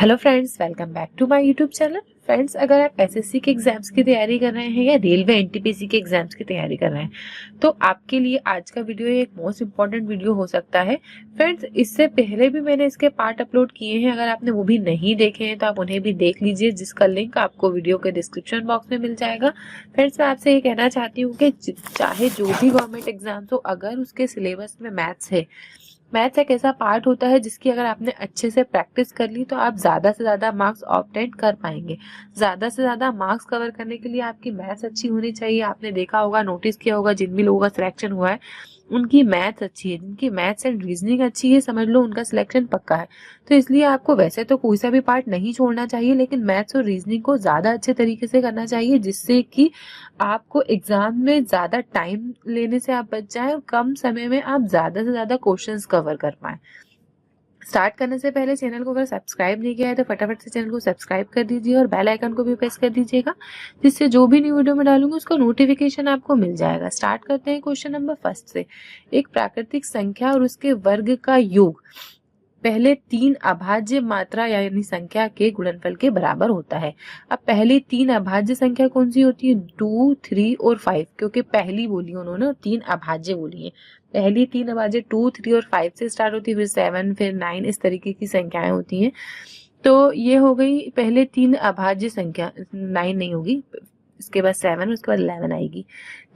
Hello friends, welcome back to my YouTube channel. Friends, अगर आप SSC के exams की तैयारी कर रहे हैं या रेलवे एनटीपीसी के एग्जाम्स की तैयारी कर रहे हैं तो आपके लिए आज का वीडियो एक मोस्ट इंपॉर्टेंट वीडियो हो सकता है। फ्रेंड्स, इससे पहले भी मैंने इसके पार्ट अपलोड किए हैं, अगर आपने वो भी नहीं देखे हैं तो आप उन्हें भी देख लीजिए, जिसका लिंक आपको वीडियो के डिस्क्रिप्शन बॉक्स में मिल जाएगा। फ्रेंड्स, मैं आपसे ये कहना चाहती हूँ कि चाहे जो भी गवर्नमेंट एग्जाम्स हो, अगर उसके सिलेबस में मैथ्स है, मैथ्स एक ऐसा पार्ट होता है जिसकी अगर आपने अच्छे से प्रैक्टिस कर ली तो आप ज्यादा से ज्यादा मार्क्स ऑब्टेन कर पाएंगे। ज्यादा से ज्यादा मार्क्स कवर करने के लिए आपकी मैथ्स अच्छी होनी चाहिए। आपने देखा होगा, नोटिस किया होगा, जिन भी लोगों का सिलेक्शन हुआ है उनकी मैथ्स अच्छी है, जिनकी मैथ्स एंड रीजनिंग अच्छी है, समझ लो उनका सिलेक्शन पक्का है। तो इसलिए आपको वैसे तो कोई सा भी पार्ट नहीं छोड़ना चाहिए, लेकिन मैथ्स और रीजनिंग को ज्यादा अच्छे तरीके से करना चाहिए, जिससे कि आपको एग्जाम में ज्यादा टाइम लेने से आप बच जाए और कम समय में आप ज्यादा से ज्यादा क्वेश्चंस कवर कर पाए। स्टार्ट करने से पहले चैनल को अगर सब्सक्राइब नहीं किया है तो फटाफट से चैनल को सब्सक्राइब कर दीजिए और बेल आइकन को भी प्रेस कर दीजिएगा, जिससे जो भी न्यू वीडियो में डालूंगी उसका नोटिफिकेशन आपको मिल जाएगा। स्टार्ट करते हैं क्वेश्चन नंबर फर्स्ट से। एक प्राकृतिक संख्या और उसके वर्ग का योग पहले तीन अभाज्य मात्रा यानी संख्या के गुणनफल के बराबर होता है। अब पहली तीन अभाज्य संख्या कौन सी होती है? 2, 3 और 5, क्योंकि पहली बोली उन्होंने, तीन अभाज्य बोली है। पहली तीन अभाज्य 2, 3 और 5 से स्टार्ट होती है, फिर 7, फिर 9, इस तरीके की संख्याएं होती हैं। तो ये हो गई पहले तीन अभाज्य संख्या। 9 नहीं होगी, इसके बाद 7, उसके बाद 11 आएगी।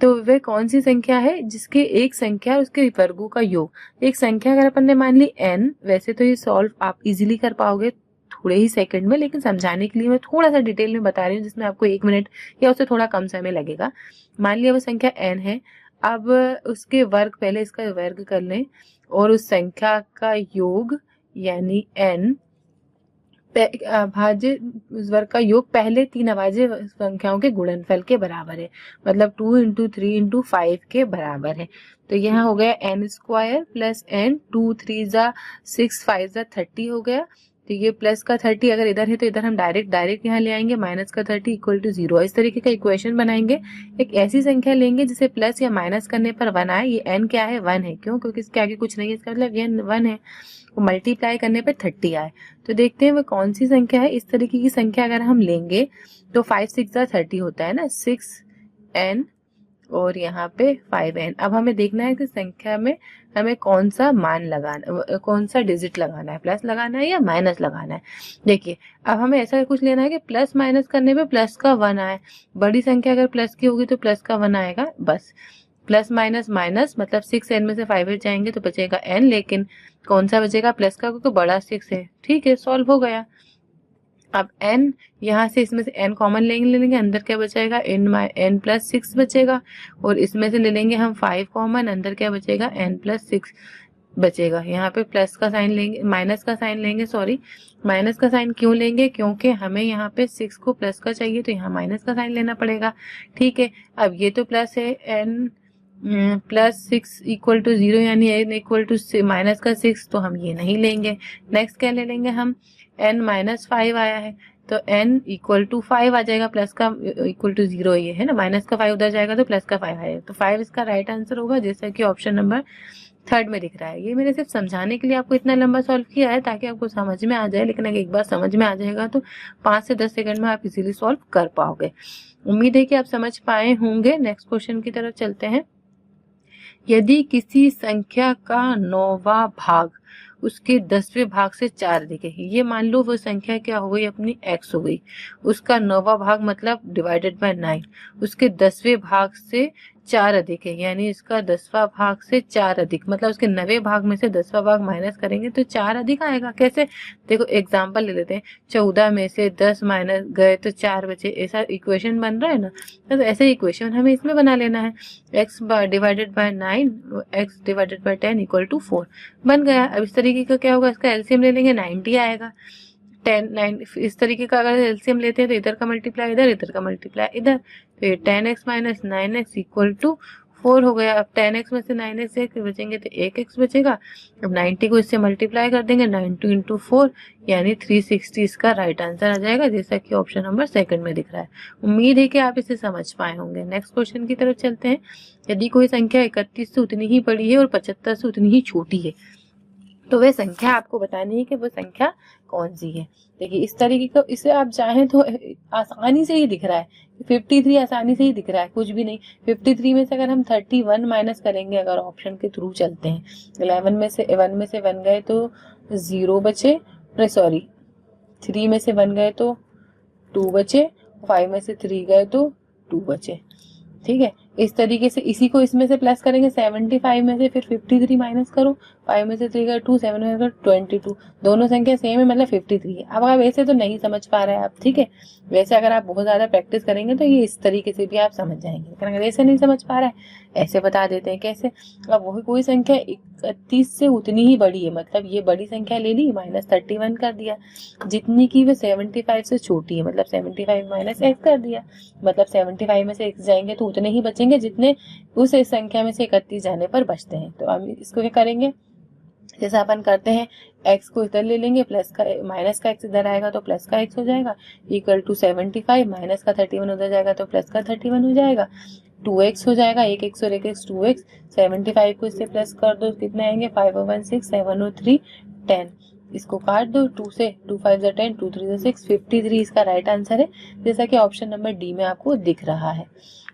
तो वह कौन सी संख्या है जिसके एक संख्या और उसके वर्गों का योग। एक संख्या अगर अपन ने मान ली n, वैसे तो ये सॉल्व आप इजीली कर पाओगे थोड़े ही सेकंड में, लेकिन समझाने के लिए मैं थोड़ा सा डिटेल में बता रही हूँ, जिसमें आपको 1 मिनट या उससे थोड़ा कम समय लगेगा। मान लिया वो संख्या n है। अब उसके वर्ग, पहले इसका वर्ग कर लें और उस संख्या का योग यानी n अभाज्य वर्ग का योग पहले तीन अभाज्य संख्याओं के गुणनफल के बराबर है, मतलब 2 इंटू 3 इंटू 5 के बराबर है। तो यहाँ हो गया n स्क्वायर प्लस n, 2 3 जा 6, 5 जा 30 हो गया। तो ये प्लस का 30 अगर इधर है तो इधर हम डायरेक्ट यहाँ ले आएंगे, माइनस का 30 इक्वल टू 0। इस तरीके का इक्वेशन बनाएंगे। एक ऐसी संख्या लेंगे जिसे प्लस या माइनस करने पर 1 आए। ये n क्या है? 1 है। क्यों? क्योंकि इसके आगे कुछ नहीं है, इसका मतलब ये 1 है। मल्टीप्लाई करने पे 30 आए। तो देखते हैं वो कौन सी संख्या है। इस तरीके की संख्या अगर हम लेंगे तो 5 6 30 होता है ना, 6n और यहाँ पे 5n। अब हमें देखना है कि संख्या में हमें कौन सा मान लगाना, कौन सा डिजिट लगाना है, प्लस लगाना है या माइनस लगाना है। देखिए, अब हमें ऐसा कुछ लेना है कि प्लस माइनस करने पे प्लस का 1 आए। बड़ी संख्या अगर प्लस की होगी तो प्लस का 1 आएगा, बस। प्लस माइनस माइनस, मतलब 6n में से 5 हट जाएंगे तो बचेगा n, लेकिन कौन सा बचेगा? प्लस का, क्योंकि बड़ा 6 है। ठीक है, सॉल्व हो गया। अब n, यहाँ से इसमें से n कॉमन ले लेंगे, अंदर क्या बचेगा? n प्लस 6 बचेगा, और इसमें से ले लेंगे हम 5 कॉमन, अंदर क्या बचेगा? n प्लस 6 बचेगा। यहाँ पे प्लस का साइन लेंगे, माइनस का साइन लेंगे, सॉरी माइनस का साइन क्यों लेंगे? क्योंकि हमें यहाँ पे 6 को प्लस का चाहिए, तो यहाँ माइनस का साइन लेना पड़ेगा। ठीक है, अब ये तो प्लस है, n प्लस 6 इक्वल टू 0, यानी n इक्वल टू माइनस का 6, तो हम ये नहीं लेंगे। नेक्स्ट क्या ले लेंगे हम? n माइनस 5 आया है तो n इक्वल टू 5 आ जाएगा, प्लस का इक्वल टू 0 ये है ना, माइनस का 5 उधर जाएगा तो प्लस का 5 आएगा, तो 5 इसका राइट आंसर होगा, जैसा कि ऑप्शन नंबर 3 में दिख रहा है। ये मैंने सिर्फ समझाने के लिए आपको इतना लंबा सॉल्व किया है ताकि आपको समझ में आ जाए, लेकिन अगर एक बार समझ में आ जाएगा तो 5 से 10 सेकंड में आप इजीली सॉल्व कर पाओगे। उम्मीद है कि आप समझ पाए होंगे। नेक्स्ट क्वेश्चन की तरफ चलते हैं। यदि किसी संख्या का 9वां भाग उसके 10वें भाग से 4 अधिक है, ये मान लो वो संख्या क्या हो गई? अपनी x हो गई। उसका 9वां भाग मतलब डिवाइडेड बाय 9, उसके 10वें भाग से 4 अधिक है, यानी इसका 10वां भाग से 4 अधिक, मतलब उसके 9वें भाग में से 10वां भाग माइनस करेंगे तो 4 अधिक आएगा। कैसे? देखो एग्जाम्पल ले लेते हैं। 14 में से 10 माइनस गए तो 4 बचे, ऐसा इक्वेशन बन रहा है ना। तो ऐसे इक्वेशन हमें इसमें बना लेना है। x divided by 9, x divided by 10 equal to 4 बन गया। अब इस तरीके का क्या होगा? इसका एलसीएम ले लेंगे, 90 आएगा। 10 9 इस तरीके का अगर एलसीएम लेते हैं तो इधर का मल्टीप्लाई इधर, इधर का मल्टीप्लाई इधर, तो ये 10x minus 9x equal to 4 हो गया। अब 10x में से 9x एक बचेंगे तो 1x बचेगा। अब 90 को इससे मल्टीप्लाई कर देंगे, 90 इंटू 4 यानी 360 इसका राइट आंसर आ जाएगा, जैसा कि ऑप्शन नंबर 2 में दिख रहा है। उम्मीद है कि आप इसे समझ पाए होंगे। नेक्स्ट क्वेश्चन की तरफ चलते हैं। यदि कोई संख्या 31 से उतनी ही बड़ी है और 75 से उतनी ही छोटी है, तो वह संख्या आपको बतानी है कि वो संख्या कौन सी है। देखिए इस तरीके का, इसे आप चाहें तो आसानी से ही दिख रहा है, 53 आसानी से ही दिख रहा है, कुछ भी नहीं। 53 में से अगर हम 31 माइनस करेंगे, अगर ऑप्शन के थ्रू चलते हैं, 11 में से 1 गए तो 0 बचे, सॉरी 3 में से 1 गए तो 2 बचे, 5 में से 3 गए तो 2 बचे। ठीक है, इस तरीके से इसी को इसमें से प्लस करेंगे, 75 में से फिर 53 माइनस करो, 5 में से 3 का 2, 7 में से 22, दोनों संख्या सेम है, मतलब 53 है। अब आप वैसे तो नहीं समझ पा रहे हैं आप, ठीक है, वैसे अगर आप बहुत ज्यादा प्रैक्टिस करेंगे तो ये इस तरीके से भी आप समझ जाएंगे, लेकिन अगर ऐसे नहीं समझ पा रहा है, ऐसे बता देते हैं कैसे। अब वही कोई संख्या 31 से उतनी ही बड़ी है, मतलब ये बड़ी संख्या ले ली, -31 कर दिया, जितनी की वो 75 से छोटी है, मतलब 75 माइनस x कर दिया, मतलब 75 में से x जाएंगे तो उतने ही बचेंगे जितने उस संख्या में से 31 जाने पर बचते हैं। तो हम इसको क्या करेंगे, जैसा अपन करते हैं, x को इधर ले लेंगे, प्लस का माइनस का x इधर आएगा तो प्लस का x हो जाएगा, इक्वल टू 75, माइनस का 31 उधर जाएगा तो प्लस का 31 हो जाएगा, 2x हो जाएगा, एक x और एक x 2x, 75 को इससे प्लस कर दो, कितने आएंगे, 5 और 1 6, 7 और 3 10, इसको काट दो, 2 से 2 5 10, 2 3 6, 53 इसका राइट आंसर है, जैसा कि ऑप्शन नंबर डी में आपको दिख रहा है।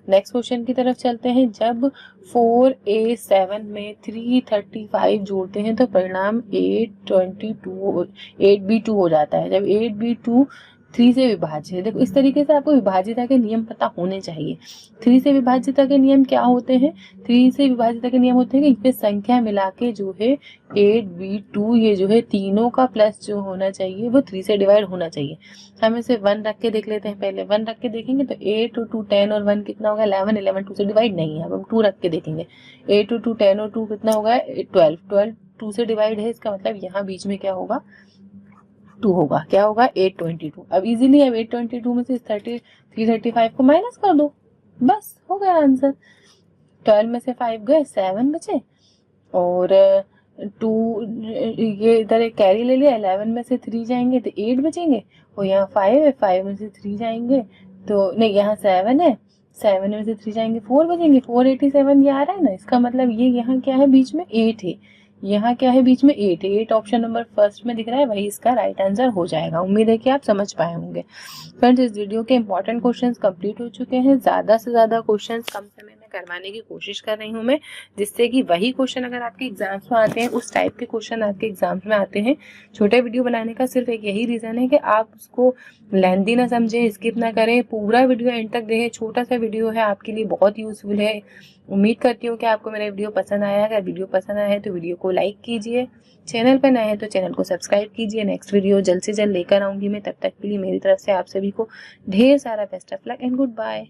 नेक्स्ट क्वेश्चन की तरफ चलते हैं। जब 4a7 में 335 जोड़ते हैं तो परिणाम 8b2 हो जाता है। जब 8b2 3 से विभाज्य है, देखो इस तरीके से आपको विभाज्यता के नियम पता होने चाहिए। 3 से विभाज्यता के नियम क्या होते हैं, 3 से विभाज्यता के नियम होते हैं कि संख्या मिला के जो है 8b2, ये जो है तीनों का प्लस जो होना चाहिए वो 3 से डिवाइड होना चाहिए। हम इसे 1 रख के देख लेते हैं, पहले 1 रख के देखेंगे तो 8 और 2 10 और 1 कितना होगा, 11, 11 2 से डिवाइड नहीं है। अब हम 2 रख के देखेंगे, 8 और 2 10 और 2 कितना होगा, 12, 12 2 से डिवाइड है, इसका मतलब यहाँ बीच में क्या होगा, 2 होगा, क्या होगा, 822। अब इजीली अब 822 में से 335 को माइनस कर दो, बस हो गया आंसर। 12 में से 5 गए, 7 बचे, और 2 ये इधर एक कैरी ले लिया, 11 में से 3 जाएंगे तो 8 बचेंगे, और यहाँ 5 है, 5 में से 3 जाएंगे तो नहीं, यहाँ 7 है, 7 में से 3 जाएंगे 4 बचेंगे, 487 ये आ रहा है ना, इसका मतलब ये यहाँ क्या है, बीच में 8 है, यहाँ क्या है, बीच में 8 है, 8 ऑप्शन नंबर फर्स्ट में दिख रहा है, वही इसका राइट आंसर हो जाएगा। उम्मीद है कि आप समझ पाए होंगे। फ्रेंड्स, इस वीडियो के इंपॉर्टेंट क्वेश्चंस कंप्लीट हो चुके हैं। ज्यादा से ज्यादा क्वेश्चंस कम समय में करवाने की कोशिश कर रही हूँ मैं, जिससे कि वही क्वेश्चन अगर आपके एग्जाम्स में आते हैं, उस टाइप के क्वेश्चन आपके एग्जाम्स में आते हैं। छोटे वीडियो बनाने का सिर्फ एक यही रीजन है कि आप उसको लेंथी ना समझें, स्किप ना करें, पूरा वीडियो एंड तक देखें। छोटा सा वीडियो है, आपके लिए बहुत यूजफुल है। उम्मीद करती हूँ कि आपको मेरा वीडियो पसंद आया। अगर वीडियो पसंद आया है तो वीडियो को लाइक कीजिए, चैनल पर नए हैं तो चैनल को सब्सक्राइब कीजिए। नेक्स्ट वीडियो जल्द से जल्द लेकर आऊंगी मैं, तब तक के लिए मेरी तरफ से आप सभी को ढेर सारा best of luck and good bye.